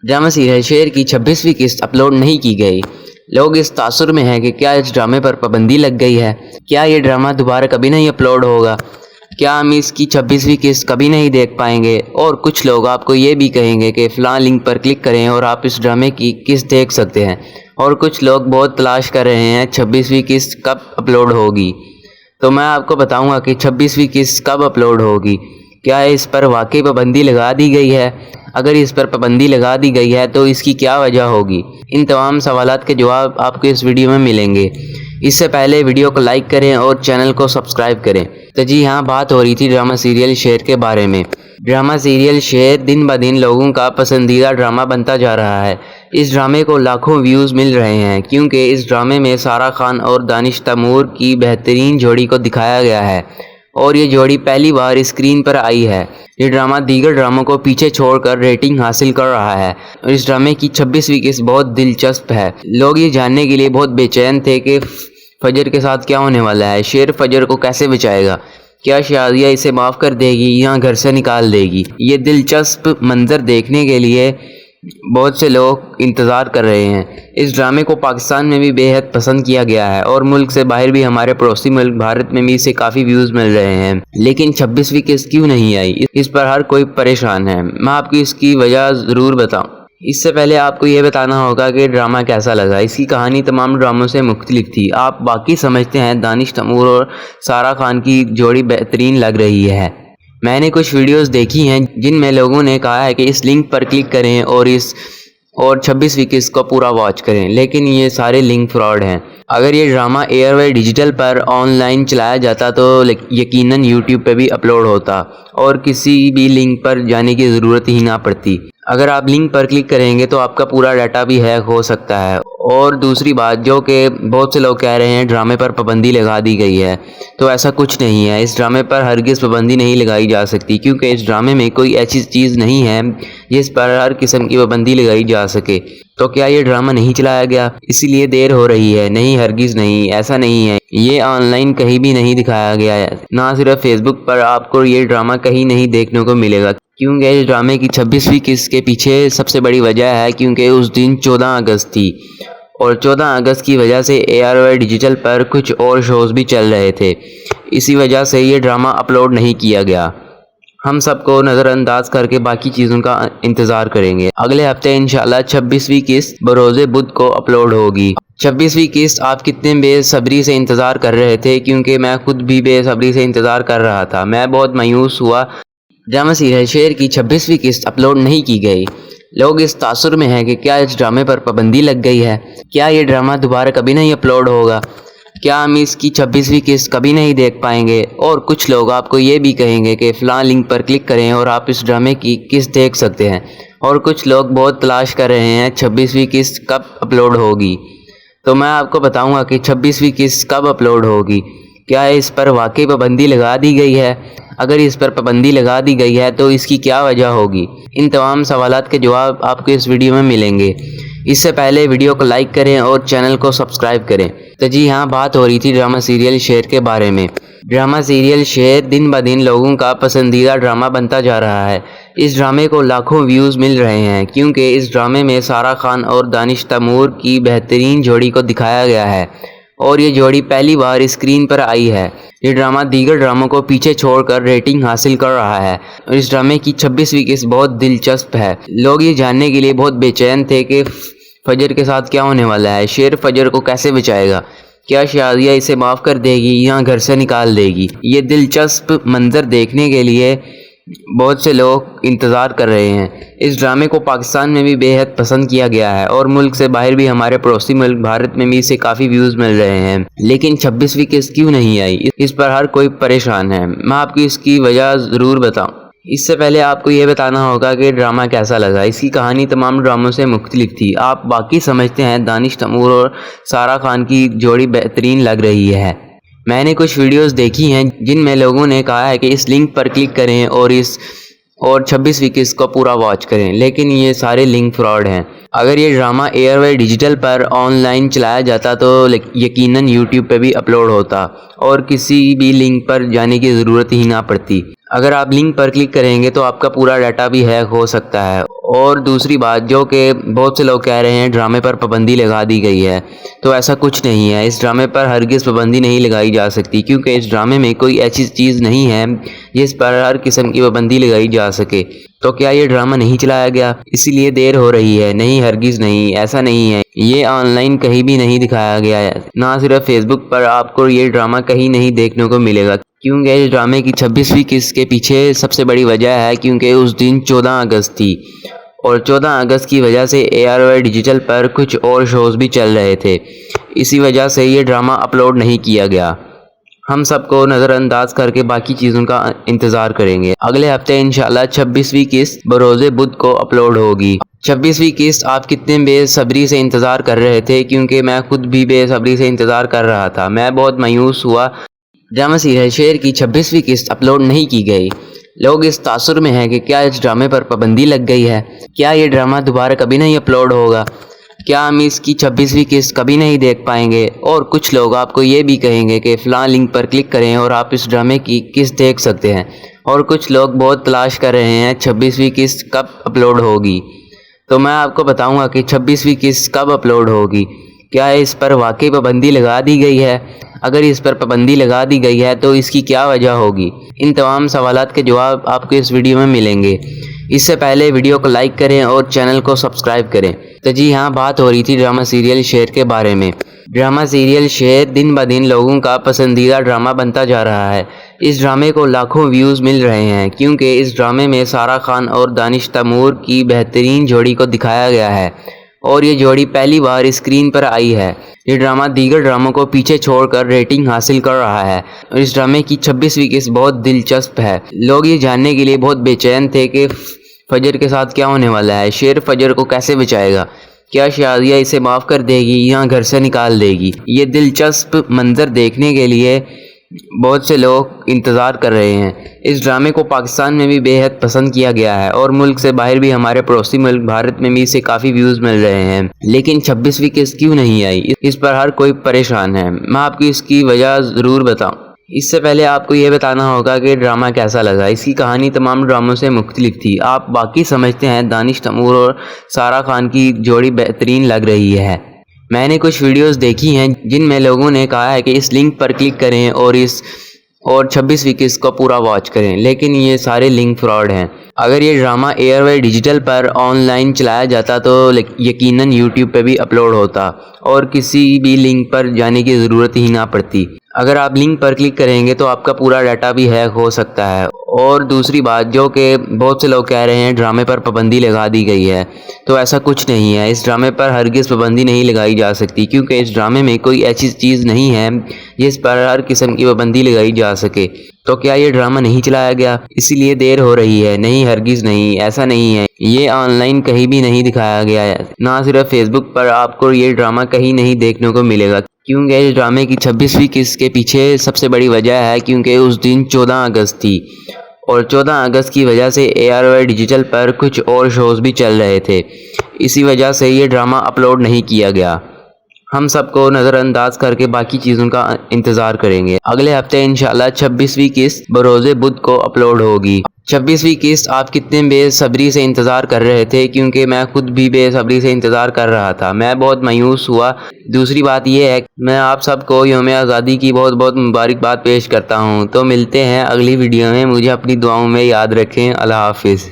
Drama serial शेर की 26वीं किस्त अपलोड नहीं की गई। लोग इस तासुर में हैं कि क्या इस ड्रामे पर पाबंदी लग गई है, क्या ये ड्रामा दोबारा कभी नहीं अपलोड होगा, क्या हम इसकी 26वीं किस्त कभी नहीं देख पाएंगे। और कुछ लोग आपको ये भी कहेंगे कि फ़लाँ लिंक पर क्लिक करें और आप इस ड्रामे की किस्त देख सकते हैं। और कुछ लोग बहुत तलाश कर रहे हैं 26वीं किस्त कब अपलोड होगी। तो मैं आपको बताऊंगा कि 26वीं किस्त कब अपलोड होगी। क्या इस पर वाकई पाबंदी लगा दी गई है? अगर इस पर पाबंदी लगा दी गई है तो इसकी क्या वजह होगी? इन तमाम सवालात के जवाब आपको इस वीडियो में मिलेंगे। इससे पहले वीडियो को लाइक करें और चैनल को सब्सक्राइब करें। तो जी हाँ, बात हो रही थी ड्रामा सीरियल शेर के बारे में। ड्रामा सीरियल शेर दिन ब दिन लोगों का पसंदीदा ड्रामा बनता जा रहा है। इस ड्रामे को लाखों व्यूज़ मिल रहे हैं क्योंकि इस ड्रामे में सारा खान और दानिश तैमूर की बेहतरीन जोड़ी को दिखाया गया है और ये जोड़ी पहली बार स्क्रीन पर आई है। ये ड्रामा दीगर ड्रामों को पीछे छोड़कर रेटिंग हासिल कर रहा है और इस ड्रामे की 26वीं किस्त बहुत दिलचस्प है। लोग ये जानने के लिए बहुत बेचैन थे कि फजर के साथ क्या होने वाला है। शेर फजर को कैसे बचाएगा? क्या शादिया इसे माफ़ कर देगी या घर से निकाल देगी? ये दिलचस्प मंजर देखने के लिए बहुत से लोग इंतज़ार कर रहे हैं। इस ड्रामे को पाकिस्तान में भी बेहद पसंद किया गया है और मुल्क से बाहर भी हमारे पड़ोसी मुल्क भारत में भी इसे काफ़ी व्यूज़ मिल रहे हैं। लेकिन 26वीं किस्त क्यों नहीं आई, इस पर हर कोई परेशान है। मैं आपको इसकी वजह ज़रूर बताऊँ। इससे पहले आपको ये बताना होगा कि ड्रामा कैसा लगा। इसकी कहानी तमाम ड्रामों से मुख्तलिफ थी। आप बाकी समझते हैं दानिश तैमूर और सारा खान की जोड़ी बेहतरीन लग रही है। मैंने कुछ वीडियोस देखी हैं जिनमें लोगों ने कहा है कि इस लिंक पर क्लिक करें और 26वीं किस्त को पूरा वॉच करें, लेकिन ये सारे लिंक फ्रॉड हैं। अगर ये ड्रामा एयरवे डिजिटल पर ऑनलाइन चलाया जाता तो यकीनन यूट्यूब पे भी अपलोड होता और किसी भी लिंक पर जाने की ज़रूरत ही ना पड़ती। अगर आप लिंक पर क्लिक करेंगे तो आपका पूरा डाटा भी हैक हो सकता है। और दूसरी बात, जो कि बहुत से लोग कह रहे हैं ड्रामे पर पाबंदी लगा दी गई है, तो ऐसा कुछ नहीं है। इस ड्रामे पर हरगिज़ पाबंदी नहीं लगाई जा सकती क्योंकि इस ड्रामे में कोई ऐसी चीज़ नहीं है जिस पर हर किस्म की पाबंदी लगाई जा सके। तो क्या ये ड्रामा नहीं चलाया गया इसीलिए देर हो रही है? नहीं, हरगिज़ नहीं, ऐसा नहीं है। ये ऑनलाइन कहीं भी नहीं दिखाया गया है। ना सिर्फ फेसबुक पर आपको ये ड्रामा कहीं नहीं देखने को मिलेगा क्योंकि इस ड्रामे की 26वीं किस्त के पीछे सबसे बड़ी वजह है क्योंकि उस दिन 14 अगस्त थी और 14 अगस्त की वजह से ARY डिजिटल पर कुछ और शोज़ भी चल रहे थे। इसी वजह से ये ड्रामा अपलोड नहीं किया गया। हम सबको नज़रअंदाज करके बाकी चीज़ों का इंतज़ार करेंगे। अगले हफ्ते इंशाल्लाह 26वीं किस्त बरोज़े बुध को अपलोड होगी। 26वीं किस्त आप कितने बेसब्री से इंतज़ार कर रहे थे? क्योंकि मैं खुद भी बेसब्री से इंतज़ार कर रहा था। मैं बहुत मायूस हुआ। ड्रामा सीरियल शेर की 26वीं किस्त अपलोड नहीं की गई। लोग इस तासुर में हैं कि क्या इस ड्रामे पर पाबंदी लग गई है, क्या ये ड्रामा दोबारा कभी नहीं अपलोड होगा, क्या हम इसकी 26वीं किस्त कभी नहीं देख पाएंगे। और कुछ लोग आपको ये भी कहेंगे कि फ़लाँ लिंक पर क्लिक करें और आप इस ड्रामे की किस्त देख सकते हैं। और कुछ लोग बहुत तलाश कर रहे हैं 26वीं किस्त कब अपलोड होगी। तो मैं आपको बताऊंगा कि 26वीं किस्त कब अपलोड होगी। क्या इस पर वाकई पाबंदी लगा दी गई है? अगर इस पर पाबंदी लगा दी गई है तो इसकी क्या वजह होगी? इन तमाम सवालात के जवाब आपको इस वीडियो में मिलेंगे। इससे पहले वीडियो को लाइक करें और चैनल को सब्सक्राइब करें। तो जी हाँ, बात हो रही थी ड्रामा सीरियल शेर के बारे में। ड्रामा सीरियल शेर दिन ब दिन लोगों का पसंदीदा ड्रामा बनता जा रहा है। इस ड्रामे को लाखों व्यूज़ मिल रहे हैं क्योंकि इस ड्रामे में सारा खान और दानिश तैमूर की बेहतरीन जोड़ी को दिखाया गया है और ये जोड़ी पहली बार स्क्रीन पर आई है। ये ड्रामा दीगर ड्रामों को पीछे छोड़कर रेटिंग हासिल कर रहा है और इस ड्रामे की 26वीं किस्त बहुत दिलचस्प है। लोग ये जानने के लिए बहुत बेचैन थे कि फजर के साथ क्या होने वाला है। शेर फजर को कैसे बचाएगा? क्या शादिया इसे माफ़ कर देगी या घर से निकाल देगी? ये दिलचस्प मंजर देखने के लिए बहुत से लोग इंतज़ार कर रहे हैं। इस ड्रामे को पाकिस्तान में भी बेहद पसंद किया गया है और मुल्क से बाहर भी हमारे पड़ोसी मुल्क भारत में भी इसे काफ़ी व्यूज़ मिल रहे हैं। लेकिन 26वीं किस्त क्यों नहीं आई, इस पर हर कोई परेशान है। मैं आपको इसकी वजह ज़रूर बताऊँ। इससे पहले आपको ये बताना होगा कि ड्रामा कैसा लगा। इसकी कहानी तमाम ड्रामों से मुख्तलिफ थी। आप बाकी समझते हैं दानिश तैमूर और सारा खान की जोड़ी बेहतरीन लग रही है। मैंने कुछ वीडियोस देखी हैं जिनमें लोगों ने कहा है कि इस लिंक पर क्लिक करें और 26वीं किस्त को पूरा वॉच करें, लेकिन ये सारे लिंक फ्रॉड हैं। अगर ये ड्रामा एयरवे डिजिटल पर ऑनलाइन चलाया जाता तो यकीनन यूट्यूब पे भी अपलोड होता और किसी भी लिंक पर जाने की ज़रूरत ही ना पड़ती। اگر آپ لنک پر کلک کریں گے تو آپ کا پورا ڈاٹا بھی ہیک ہو سکتا ہے۔ اور دوسری بات جو کہ بہت سے لوگ کہہ رہے ہیں ڈرامے پر پابندی لگا دی گئی ہے، تو ایسا کچھ نہیں ہے۔ اس ڈرامے پر ہرگز پابندی نہیں لگائی جا سکتی، کیونکہ اس ڈرامے میں کوئی ایسی چیز نہیں ہے جس پر ہر قسم کی پابندی لگائی جا سکے۔ تو کیا یہ ڈرامہ نہیں چلایا گیا اسی لیے دیر ہو رہی ہے؟ نہیں، ہرگز نہیں، ایسا نہیں ہے۔ یہ آن لائن کہیں بھی نہیں دکھایا گیا ہے، نہ صرف فیس بک پر آپ کو یہ ڈرامہ کہیں نہیں دیکھنے کو ملے گا، کیونکہ اس ڈرامے کی 26ویں قسط کے پیچھے سب سے بڑی وجہ ہے کیونکہ اس دن 14 اگست تھی، اور 14 اگست کی وجہ سے ARY ڈیجیٹل پر کچھ اور شوز بھی چل رہے تھے، اسی وجہ سے یہ ڈرامہ اپلوڈ نہیں کیا گیا۔ ہم سب کو نظر انداز کر کے باقی چیزوں کا انتظار کریں گے۔ اگلے ہفتے انشاءاللہ 26ویں قسط بروز بدھ کو اپلوڈ ہوگی۔ 26ویں قسط آپ کتنے بے صبری سے انتظار کر رہے تھے؟ کیونکہ میں خود بھی بے صبری سے انتظار کر رہا تھا۔ میں بہت مایوس ہوا ڈرامہ سیریل شیر کی 26ویں قسط اپلوڈ نہیں کی گئی۔ لوگ اس تاثر میں ہیں کہ کیا اس ڈرامے پر پابندی لگ گئی ہے؟ کیا یہ ڈرامہ دوبارہ کبھی نہیں اپلوڈ ہوگا؟ کیا ہم اس کی 26ویں قسط کبھی نہیں دیکھ پائیں گے؟ اور کچھ لوگ آپ کو یہ بھی کہیں گے کہ فلاں لنک پر کلک کریں اور آپ اس ڈرامے کی قسط دیکھ سکتے ہیں۔ اور کچھ لوگ بہت تلاش کر رہے ہیں 26ویں قسط کب اپلوڈ ہوگی۔ تو میں آپ کو بتاؤں گا کہ 26ویں قسط کب اپلوڈ ہوگی۔ کیا اس پر واقعی پابندی لگا دی گئی ہے؟ اگر اس پر پابندی لگا دی گئی ہے تو اس کی کیا وجہ ہوگی؟ ان تمام سوالات کے جواب آپ کو اس ویڈیو میں ملیں گے۔ اس سے پہلے ویڈیو کو لائک کریں اور چینل کو سبسکرائب کریں۔ تو جی ہاں، بات ہو رہی تھی ڈرامہ سیریل شیر کے بارے میں۔ ڈرامہ سیریل شیر دن بہ دن لوگوں کا پسندیدہ ڈرامہ بنتا جا رہا ہے۔ اس ڈرامے کو لاکھوں ویوز مل رہے ہیں کیونکہ اس ڈرامے میں سارہ خان اور دانش تیمور کی بہترین جوڑی کو دکھایا گیا ہے، اور یہ جوڑی پہلی بار اسکرین پر آئی ہے۔ یہ ڈرامہ دیگر ڈراموں کو پیچھے چھوڑ کر ریٹنگ حاصل کر رہا ہے، اور اس ڈرامے کی 26ویں قسط بہت دلچسپ ہے۔ لوگ یہ جاننے کے لیے بہت بے چین تھے کہ فجر کے ساتھ کیا ہونے والا ہے۔ شیر فجر کو کیسے بچائے گا؟ کیا شازیہ اسے معاف کر دے گی یا گھر سے نکال دے گی؟ یہ دلچسپ منظر دیکھنے کے لیے بہت سے لوگ انتظار کر رہے ہیں۔ اس ڈرامے کو پاکستان میں بھی بے حد پسند کیا گیا ہے، اور ملک سے باہر بھی ہمارے پڑوسی ملک بھارت میں بھی اسے کافی ویوز مل رہے ہیں۔ لیکن 26ویں قسط کیوں نہیں آئی؟ اس پر ہر کوئی پریشان ہے۔ میں آپ کو اس کی وجہ ضرور بتاؤں۔ اس سے پہلے آپ کو یہ بتانا ہوگا کہ ڈرامہ کیسا لگا۔ اس کی کہانی تمام ڈراموں سے مختلف تھی۔ آپ باقی سمجھتے ہیں دانش تیمور اور سارہ خان کی جوڑی بہترین لگ رہی ہے۔ میں نے کچھ ویڈیوز دیکھی ہیں جن میں لوگوں نے کہا ہے کہ اس لنک پر کلک کریں اور 26ویں قسط کو پورا واچ کریں، لیکن یہ سارے لنک فراڈ ہیں۔ اگر یہ drama ARY digital per on line چلایا جاتا تو یقیناً YouTube پہ بھی اپلوڈ ہوتا اور کسی بھی لنک پر جانے کی ضرورت ہی نہ پڑتی۔ اگر آپ لنک پر کلک کریں گے تو آپ کا پورا ڈاٹا بھی ہیک ہو سکتا ہے۔ اور دوسری بات جو کہ بہت سے لوگ کہہ رہے ہیں ڈرامے پر پابندی لگا دی گئی ہے، تو ایسا کچھ نہیں ہے۔ اس ڈرامے پر ہرگز پابندی نہیں لگائی جا سکتی، کیونکہ اس ڈرامے میں کوئی ایسی چیز نہیں ہے جس پر ہر قسم کی پابندی لگائی جا سکے۔ تو کیا یہ ڈرامہ نہیں چلایا گیا اسی لیے دیر ہو رہی ہے؟ نہیں، ہرگز نہیں، ایسا نہیں ہے۔ یہ آن لائن کہیں بھی نہیں دکھایا گیا ہے، نہ صرف فیس بک پر آپ کو یہ ڈرامہ کہیں نہیں دیکھنے کو ملے گا، کیونکہ اس ڈرامے کی 26ویں قسط کے پیچھے سب سے بڑی وجہ ہے کیونکہ اس دن 14 اگست تھی، اور 14 اگست کی وجہ سے ARY ڈیجیٹل پر کچھ اور شوز بھی چل رہے تھے، اسی وجہ سے یہ ڈرامہ اپلوڈ نہیں کیا گیا۔ ہم سب کو نظر انداز کر کے باقی چیزوں کا انتظار کریں گے۔ اگلے ہفتے انشاءاللہ 26ویں قسط بروز بدھ کو اپلوڈ ہوگی۔ 26ویں قسط آپ کتنے بے صبری سے انتظار کر رہے تھے؟ کیونکہ میں خود بھی بے صبری سے انتظار کر رہا تھا۔ میں بہت مایوس ہوا۔ دوسری بات یہ ہے کہ میں آپ سب کو یوم آزادی کی بہت بہت مبارکباد پیش کرتا ہوں۔ تو ملتے ہیں اگلی ویڈیو میں۔ مجھے اپنی دعاؤں میں یاد رکھیں۔ اللہ حافظ۔